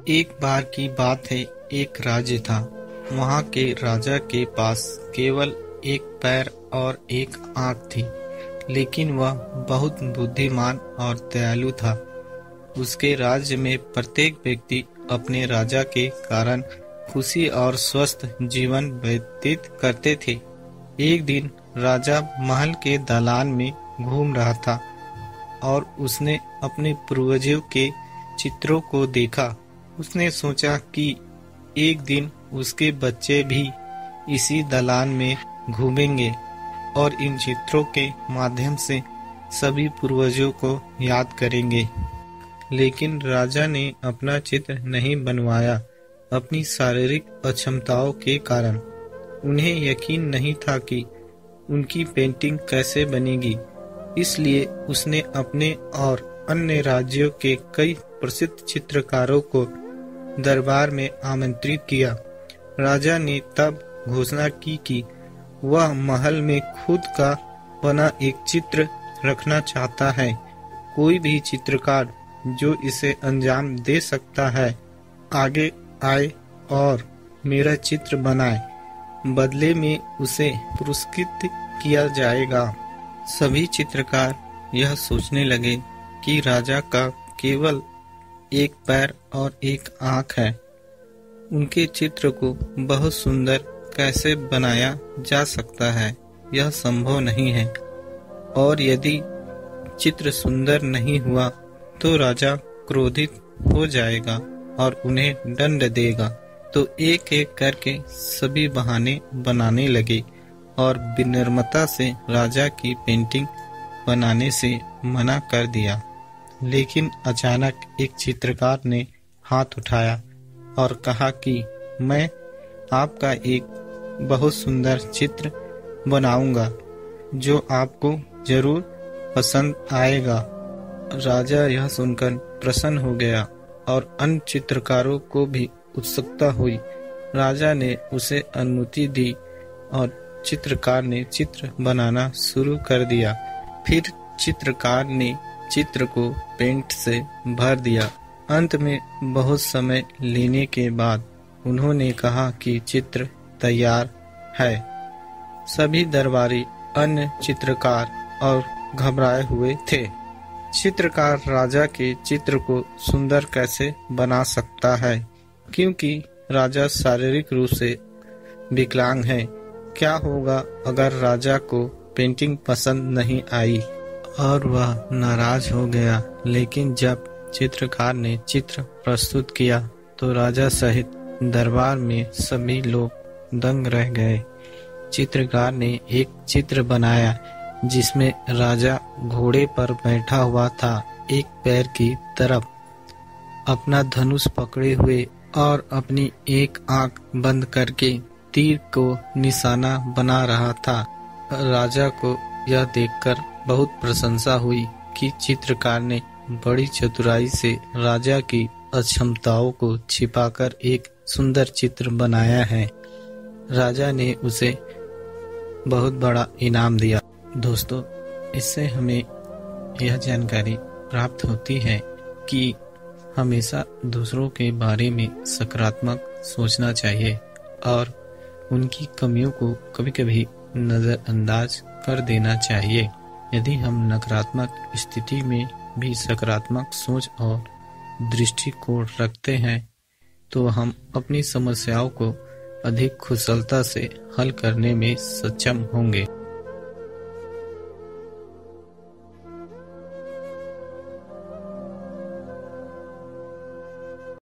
एक बार की बात है, एक राज्य था। वहाँ के राजा के पास केवल एक पैर और एक आँख थी, लेकिन वह बहुत बुद्धिमान और दयालु था। उसके राज्य में प्रत्येक व्यक्ति अपने राजा के कारण खुशी और स्वस्थ जीवन व्यतीत करते थे। एक दिन राजा महल के दालान में घूम रहा था और उसने अपने पूर्वजों के चित्रों को देखा। उसने सोचा कि एक दिन उसके बच्चे भी इसी दालान में घूमेंगे और इन चित्रों के माध्यम से सभी पूर्वजों को याद करेंगे। लेकिन राजा ने अपना चित्र नहीं बनवाया। अपनी शारीरिक अक्षमताओं के कारण उन्हें यकीन नहीं था कि उनकी पेंटिंग कैसे बनेगी। इसलिए उसने अपने और अन्य राज्यों के कई प्रसिद्ध चित्रकारों को दरबार में आमंत्रित किया। राजा ने तब घोषणा की कि वह महल में खुद का बना एक चित्र रखना चाहता है। कोई भी चित्रकार जो इसे अंजाम दे सकता है, आगे आए और मेरा चित्र बनाए। बदले में उसे पुरस्कृत किया जाएगा। सभी चित्रकार यह सोचने लगे कि राजा का केवल एक पैर और एक आँख है, उनके चित्र को बहुत सुंदर कैसे बनाया जा सकता है, यह संभव नहीं है। और यदि चित्र सुंदर नहीं हुआ तो राजा क्रोधित हो जाएगा और उन्हें दंड देगा। तो एक एक करके सभी बहाने बनाने लगे और विनम्रता से राजा की पेंटिंग बनाने से मना कर दिया। लेकिन अचानक एक चित्रकार ने हाथ उठाया और कहा कि मैं आपका एक बहुत सुंदर चित्र बनाऊंगा जो आपको जरूर पसंद आएगा। राजा यह सुनकर प्रसन्न हो गया और अन्य चित्रकारों को भी उत्सुकता हुई। राजा ने उसे अनुमति दी और चित्रकार ने चित्र बनाना शुरू कर दिया। फिर चित्रकार ने चित्र को पेंट से भर दिया। अंत में बहुत समय लेने के बाद उन्होंने कहा कि चित्र तैयार है। सभी दरबारी अन्य चित्रकार और घबराए हुए थे। चित्रकार राजा के चित्र को सुंदर कैसे बना सकता है, क्योंकि राजा शारीरिक रूप से विकलांग है। क्या होगा अगर राजा को पेंटिंग पसंद नहीं आई और वह नाराज हो गया। लेकिन जब चित्रकार ने चित्र प्रस्तुत किया तो राजा सहित दरबार में सभी लोग दंग रह गए। चित्रकार ने एक चित्र बनाया जिसमें राजा घोड़े पर बैठा हुआ था, एक पैर की तरफ अपना धनुष पकड़े हुए और अपनी एक आंख बंद करके तीर को निशाना बना रहा था। राजा को यह देखकर बहुत प्रशंसा हुई कि चित्रकार ने बड़ी चतुराई से राजा की अक्षमताओं को छिपाकर एक सुंदर चित्र बनाया है। राजा ने उसे बहुत बड़ा इनाम दिया। दोस्तों, इससे हमें यह जानकारी प्राप्त होती है कि हमेशा दूसरों के बारे में सकारात्मक सोचना चाहिए और उनकी कमियों को कभी कभी नज़रअंदाज कर देना चाहिए। यदि हम नकारात्मक स्थिति में भी सकारात्मक सोच और दृष्टिकोण रखते हैं तो हम अपनी समस्याओं को अधिक कुशलता से हल करने में सक्षम होंगे।